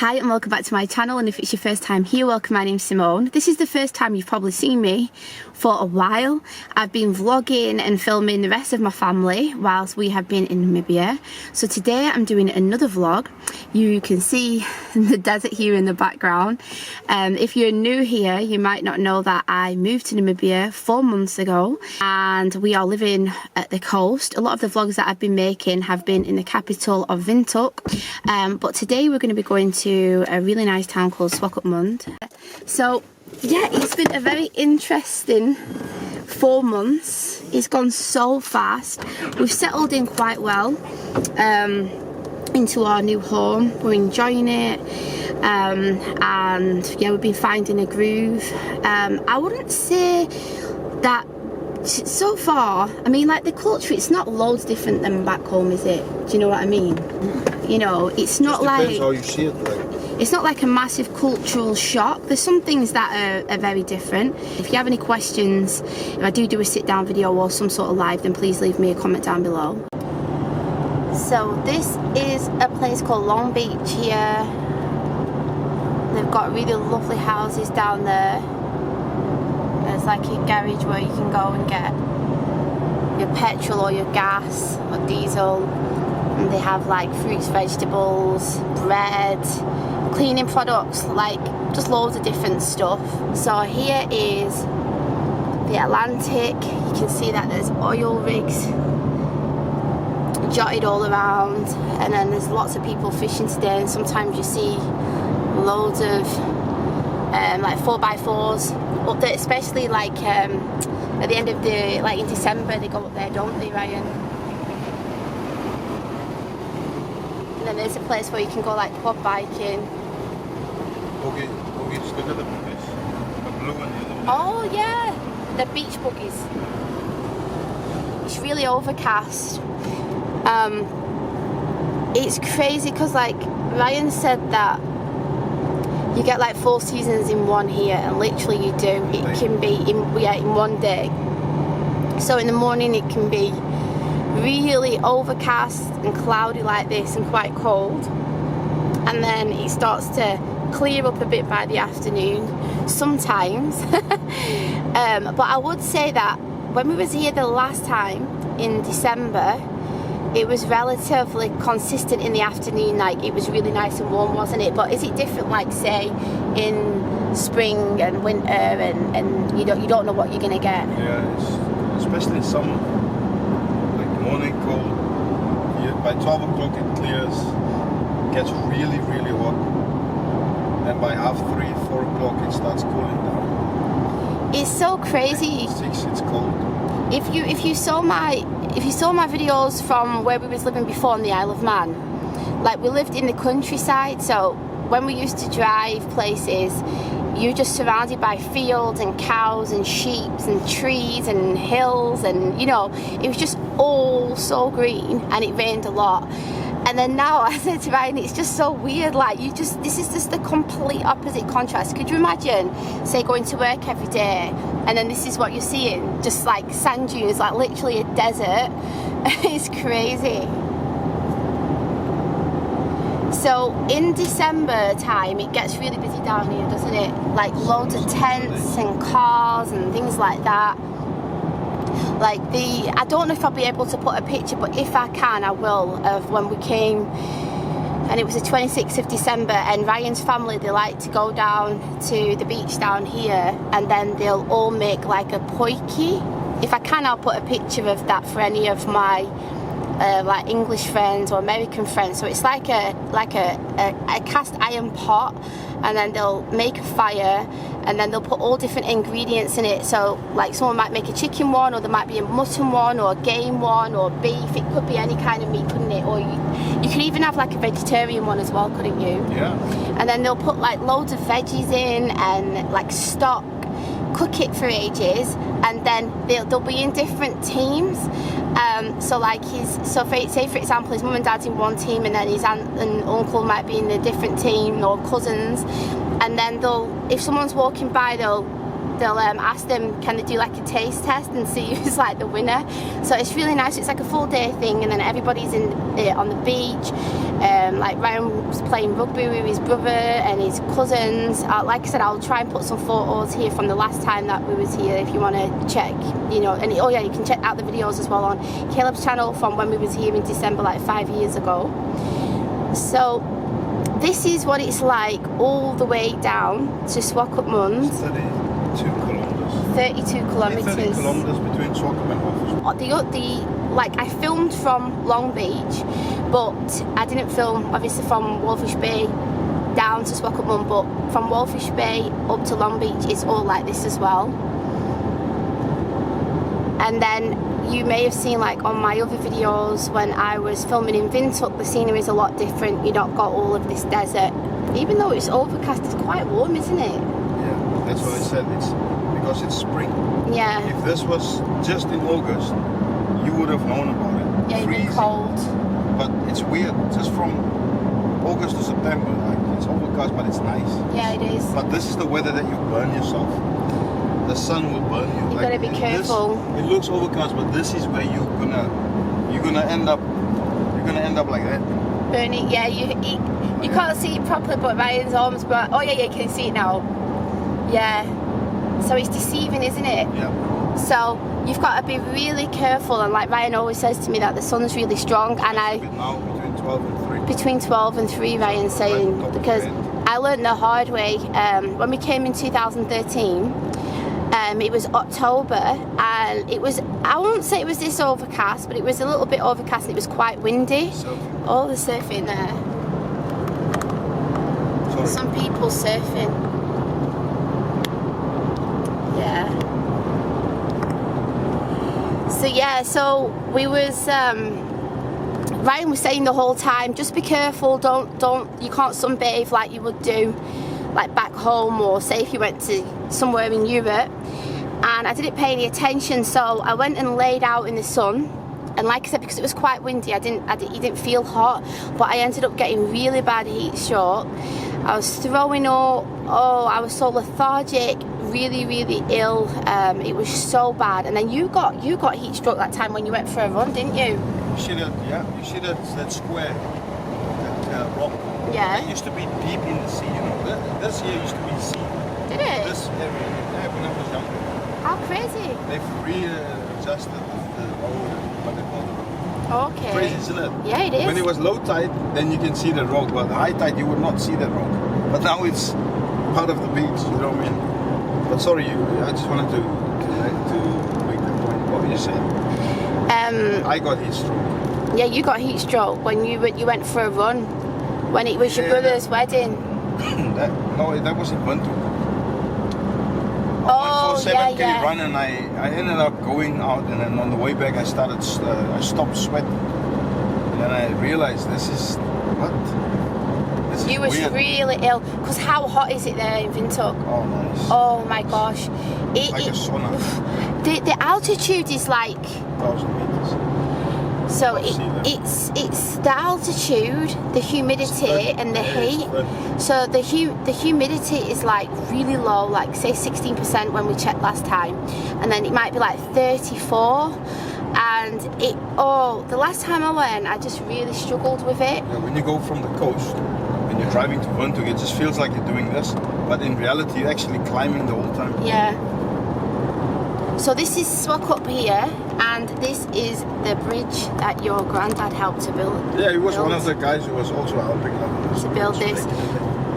Hi and welcome back to my channel, and if it's your first time here, welcome. My name's Simone. This is the first time you've probably seen me for a while. I've been vlogging and filming the rest of my family whilst we have been in Namibia. So today I'm doing another vlog. You can see the desert here in the background. If you're new here, you might not know that I moved to Namibia 4 months ago and we are living at the coast. A lot of the vlogs that I've been making have been in the capital of Windhoek, but today we're going to be going to a really nice town called Swakopmund. So yeah, it's been a very interesting 4 months. It's gone so fast. We've settled in quite well into our new home. We're enjoying it, and yeah, we've been finding a groove. I wouldn't say that so far, I mean, like, the culture, it's not loads different than back home, is it? Do you know what I mean? You know, it's not like, depends how you see it, like. It's not like a massive cultural shock. There's some things that are very different. If you have any questions, if I do a sit down video or some sort of live, then please leave me a comment down below. So this is a place called Long Beach here. They've got really lovely houses down there. There's like a garage where you can go and get your petrol or your gas or diesel. And they have like fruits, vegetables, bread, cleaning products, like just loads of different stuff. So here is the Atlantic. You can see that there's oil rigs jotted all around, and then there's lots of people fishing today, and sometimes you see loads of like 4x4s up there, especially like at the end of the, like in December they go up there, don't they, Ryan? And then there's a place where you can go like quad biking. Okay, look at the buggies. The blue one. Oh yeah, the beach buggies. It's really overcast. It's crazy because, like, Ryan said that you get like 4 seasons in one here, and literally you do. It can be in one day. So in the morning it can be really overcast and cloudy like this and quite cold, and then it starts to clear up a bit by the afternoon sometimes. But I would say that when we was here the last time in December, it was relatively consistent in the afternoon. Like, it was really nice and warm, wasn't it? But is it different, like, say in spring and winter, and you don't know what you're gonna get? Yeah, especially in summer. Like morning cold. Here, by 12 o'clock it clears, gets really hot, and by 3:30, 4 o'clock it starts cooling down. It's so crazy. 6 it's cold. If you saw my videos from where we was living before on the Isle of Man, like, we lived in the countryside, so when we used to drive places, you're just surrounded by fields and cows and sheep and trees and hills, and, you know, it was just all so green, and it rained a lot. And then now, I said to Ryan, it's just so weird, like, this is just the complete opposite contrast. Could you imagine, say, going to work every day, and then this is what you're seeing, just like sand dunes, like literally a desert. It's crazy. So in December time, it gets really busy down here, doesn't it? Like loads of tents and cars and things like that. Like, I don't know if I'll be able to put a picture, but if I can, I will, of when we came, and it was the 26th of December, and Ryan's family, they like to go down to the beach down here, and then they'll all make like a poiki. If I can, I'll put a picture of that for any of my like English friends or American friends. So it's like a cast iron pot, and then they'll make a fire, and then they'll put all different ingredients in it. So like, someone might make a chicken one, or there might be a mutton one, or a game one, or beef. It could be any kind of meat, couldn't it? Or you could even have like a vegetarian one as well, couldn't you? Yeah. And then they'll put like loads of veggies in and like stock, cook it for ages, and then they'll be in different teams. So like say for example, his mum and dad's in one team, and then his aunt and uncle might be in a different team, or cousins. And then if someone's walking by, they'll they'll ask them, can they do like a taste test and see who's like the winner. So it's really nice. It's like a full day thing, and then everybody's on the beach. Like Ryan was playing rugby with his brother and his cousins. Like I said, I'll try and put some photos here from the last time that we was here if you want to check, you know. And oh yeah, you can check out the videos as well on Caleb's channel from when we was here in December, like 5 years ago. So this is what it's like all the way down to Swakopmund. 32 kilometers. 32 kilometers. 30 kilometers between Swakop and Hotel. Like I filmed from Long Beach, but I didn't film obviously from Walfish Bay down to Swakopmund, but from Walfish Bay up to Long Beach it's all like this as well. And then you may have seen, like on my other videos when I was filming in Windhoek, the scenery is a lot different. You don't got all of this desert. Even though it's overcast, it's quite warm, isn't it? Yeah, that's what I said. It's because it's spring. Yeah. If this was just in August, you would have known about it. Yeah, it'd be cold. But it's weird. Just from August to September, like it's overcast, but it's nice. Yeah, it is. But this is the weather that you burn yourself. The sun will burn you. You gotta be careful. It looks overcast, but this is where you're gonna end up like that. Burning. Yeah, you can't see it properly, but Ryan's arms. But oh yeah, you can see it now. Yeah. So it's deceiving, isn't it? Yeah. So you've got to be really careful, and like Ryan always says to me that the sun's really strong, and now between 12 and 3. Between 12 and 3, Ryan's saying, because I learned the hard way when we came in 2013. It was October, and it was, I won't say it was this overcast, but it was a little bit overcast and it was quite windy. Surfing. All the surfing there. Sorry. Some people surfing. Yeah. So yeah, so we was Ryan was saying the whole time, just be careful, don't you can't sunbathe like you would do like back home, or say if you went to somewhere in Europe. And I didn't pay any attention, so I went and laid out in the sun. And like I said, because it was quite windy, it didn't feel hot, but I ended up getting really bad heat stroke. I was throwing up. Oh, I was so lethargic, really ill. It was so bad. And then you got heat stroke that time when you went for a run, didn't you? You see that square, that rock. Yeah. It used to be deep in the sea, you know. This here used to be sea. Did it? This area, when I was younger. How crazy. They've readjusted the road, what they call the road. Okay. Crazy, isn't it? Yeah, it is. When it was low tide, then you can see the rock, but high tide you would not see that rock. But now it's part of the beach, you know what I mean? But sorry, I just wanted to make that point. What were you saying? I got heat stroke. Yeah, you got heat stroke when you went for a run, when it was your brother's wedding. that was in Windhoek. Oh, 7K yeah. run, and I ended up going out, and then on the way back I stopped sweating, and then I realized this is You was weird. really ill, because how hot is it there in Windhoek? Oh, nice. Oh my gosh. Like a sauna. The altitude is like, 1,000 meters. so it's the altitude, the humidity and the heat. So the humidity is like really low, like say 16% when we checked last time, and then it might be like 34. And the last time I went, I just really struggled with it. Yeah, when you go from the coast, when you're driving to Windhoek, it just feels like you're doing this, but in reality you're actually climbing the whole time. Yeah. So this is Swakop here, and this is the bridge that your granddad helped to build. Yeah, he was one of the guys who was also helping to build this.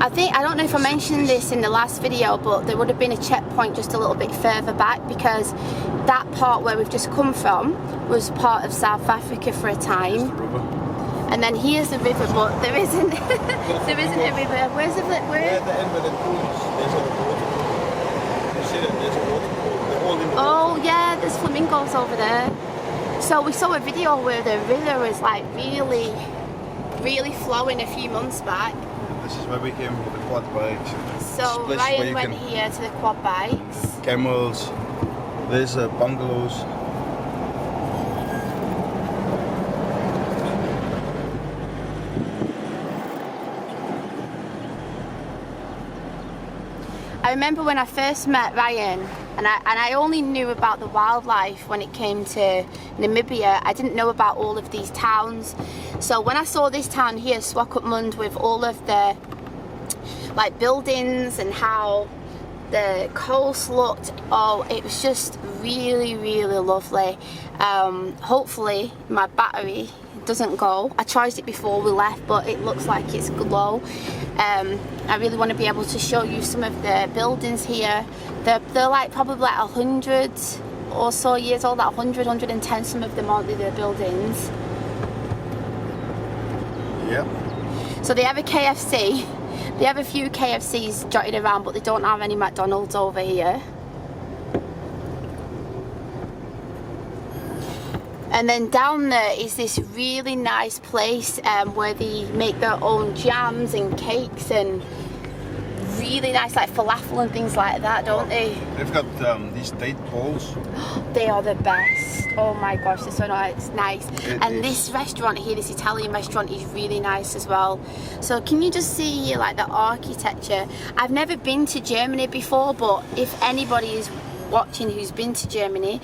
I don't know if I mentioned this in the last video, but there would have been a checkpoint just a little bit further back, because that part where we've just come from was part of South Africa for a time. And then here's the river, but there isn't a river. Where's the river? Where at the end where the pool is, there's a waterfall. You see that? There's a waterfall. They're all in the Oh yeah, there's flamingos over there. So we saw a video where the river was like really flowing a few months back. This is where we came with the quad bikes. So Ryan went here to the quad bikes. Camels. There's bungalows. I remember when I first met Ryan, and I only knew about the wildlife when it came to Namibia. I didn't know about all of these towns. So when I saw this town here, Swakopmund, with all of the like buildings and how the coast looked, oh, it was just really, really lovely. Hopefully my battery doesn't go. I tried it before we left, but it looks like it's low. I really want to be able to show you some of the buildings here. They're like probably like 100 or so years old, like 100, 110, some of them, aren't they, the buildings? Yep. So they have a KFC. They have a few KFCs jotted around, but they don't have any McDonald's over here. And then down there is this really nice place where they make their own jams and cakes and really nice like falafel and things like that, don't they? They've got these date balls. They are the best. Oh my gosh, they're so nice. And this restaurant here, this Italian restaurant, is really nice as well. So can you just see here like the architecture? I've never been to Germany before, but if anybody is watching who's been to Germany,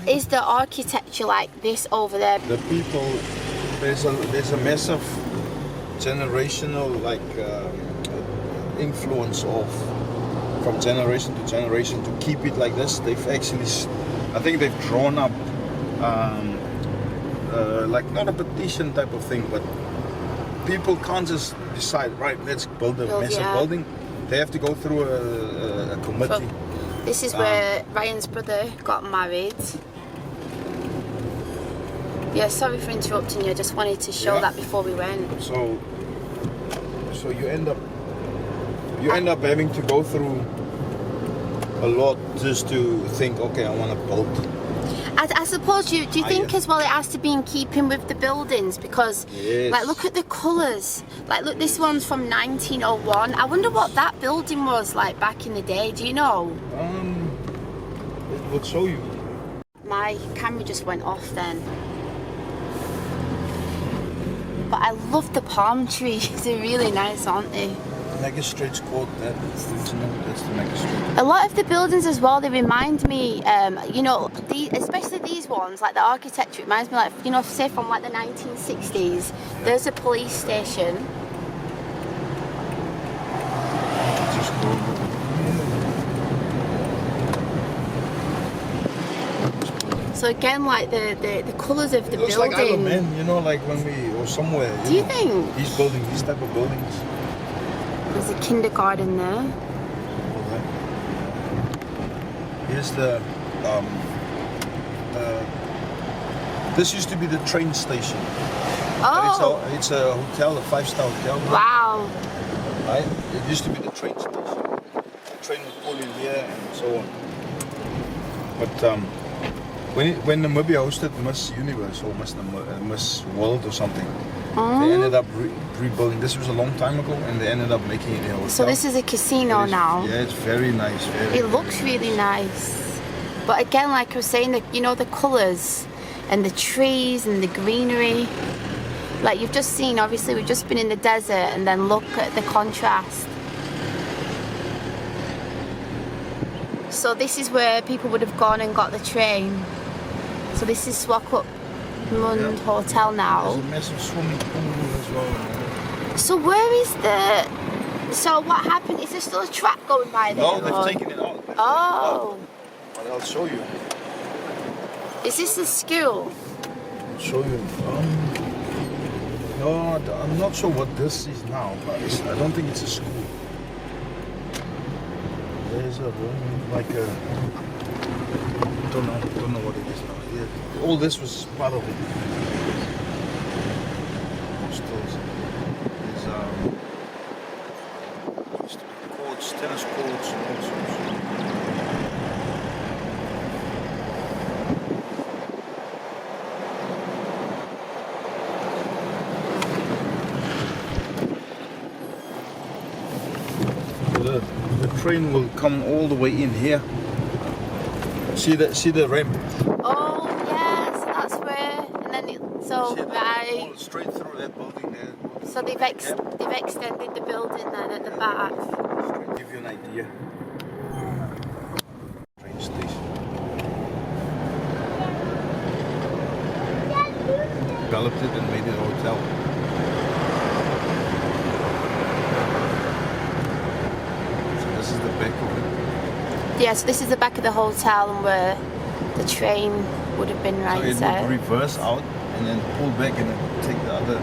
is the architecture like this over there? The people, there's a massive generational like influence of from generation to generation to keep it like this. They've actually, I think they've drawn up like not a petition type of thing, but people can't just decide, right, let's build a massive building. They have to go through a committee. This is where Ryan's brother got married. Yeah, sorry for interrupting you. I just wanted to show that before we went. So you end up having to go through a lot just to think, okay, I want to build. I suppose do you think as well it has to be in keeping with the buildings, because like look at the colours. Like look, this one's from 1901. I wonder what that building was like back in the day. Do you know? It will show you. My camera just went off then. But I love the palm trees. They're really nice, aren't they? Magistrate's Court, that's the magistrate. A lot of the buildings as well, they remind me, you know, especially these ones, like the architecture, it reminds me like, you know, say from like the 1960s, there's a police station. Just go over. So again, like the colours of the looks building. like Isle of Man, you know, like when we, or somewhere. Do you think? These type of buildings. There's a kindergarten there. Here's the this used to be the train station. Oh! But it's a hotel, a 5-star hotel. Wow! Right? It used to be the train station. The train would pull in here and so on. But when Namibia hosted Miss Universe or Miss World or something, they ended up rebuilding. This was a long time ago, and they ended up making it a hotel. So this is a casino now. Yeah, it's very nice. It looks really nice. But again, like I was saying, you know, the colours and the trees and the greenery. Like you've just seen, obviously we've just been in the desert, and then look at the contrast. So this is where people would have gone and got the train. So this is Swakopmund Hotel now. There's a massive swimming pool as well. So where is the... So what happened? Is there still a track going by there? No, they've taken it out. Oh. But I'll show you. Is this the school? I'll show you. No, I'm not sure what this is now, but I don't think it's a school. There's a room, like a... don't know what it is now. Yeah. All this was part of it. Hostels. There's used to be courts, tennis courts, and all sorts. The train will come all the way in here. See the ramp? Oh yeah, so that's where, and then so right. Straight through that building there. So So they've extended the building then at the back. To give you an idea. Train station. Developed it and made it a hotel. So this is the back of it. Yeah, so this is the back of the hotel and where the train would have been right So it there. would reverse out and then pull back and then take the other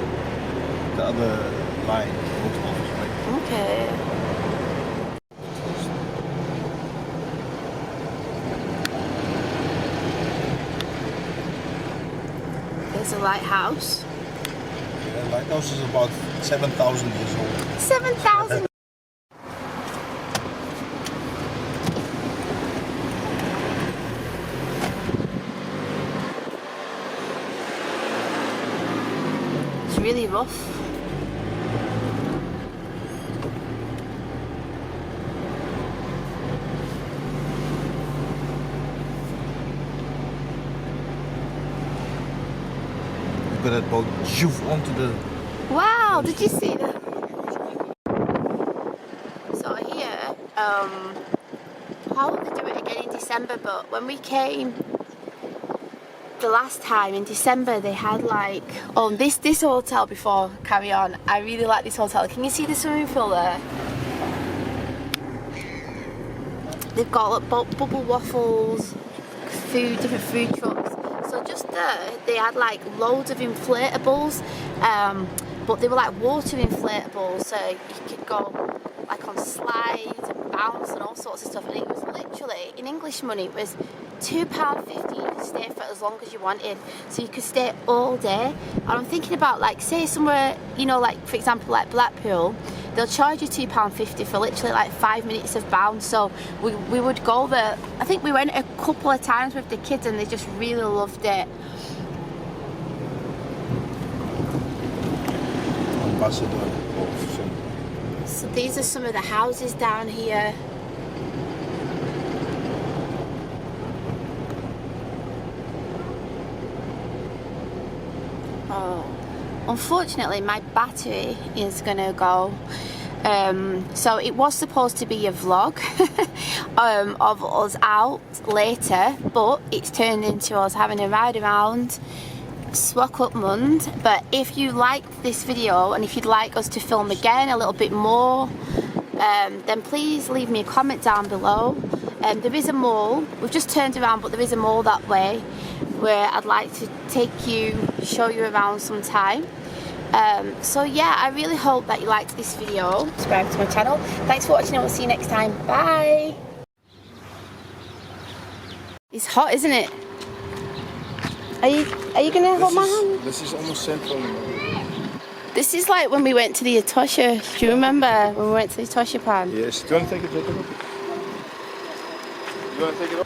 line. Okay. There's a lighthouse. Yeah, the lighthouse is about 7,000 years old. 7,000. It's really rough. Look at that boat, shoof onto the... Wow, did you see that? So here, how would they do it again in December, but when we came the last time in December they had like, this hotel before, carry on, I really like this hotel. Can you see the swimming pool there? They've got like bubble waffles, different food trucks. So just there, they had like loads of inflatables, but they were like water inflatables, so you could go like on slides and bounce and all sorts of stuff. And it was literally, in English money, it was £2.50. You could stay for as long as you wanted, so you could stay all day. And I'm thinking about like, say somewhere, you know, like for example like Blackpool, they'll charge you £2.50 for literally like 5 minutes of bounce. So we would go there. I think we went a couple of times with the kids and they just really loved it. So these are some of the houses down here. Oh, unfortunately my battery is gonna go. So it was supposed to be a vlog of us out later, but it's turned into us having a ride around Swakopmund. But if you liked this video and if you'd like us to film again a little bit more, then please leave me a comment down below. There is a mall, we've just turned around, but there is a mall that way where I'd like to show you around sometime. So yeah, I really hope that you liked this video. Subscribe to my channel. Thanks for watching and we'll see you next time. Bye. It's hot, isn't it? Are you gonna hold my hand? This is almost central. This is like when we went to the Etosha. Do you remember when we went to the Etosha Pan? Yes. Do you want to take it off? You want to take it off?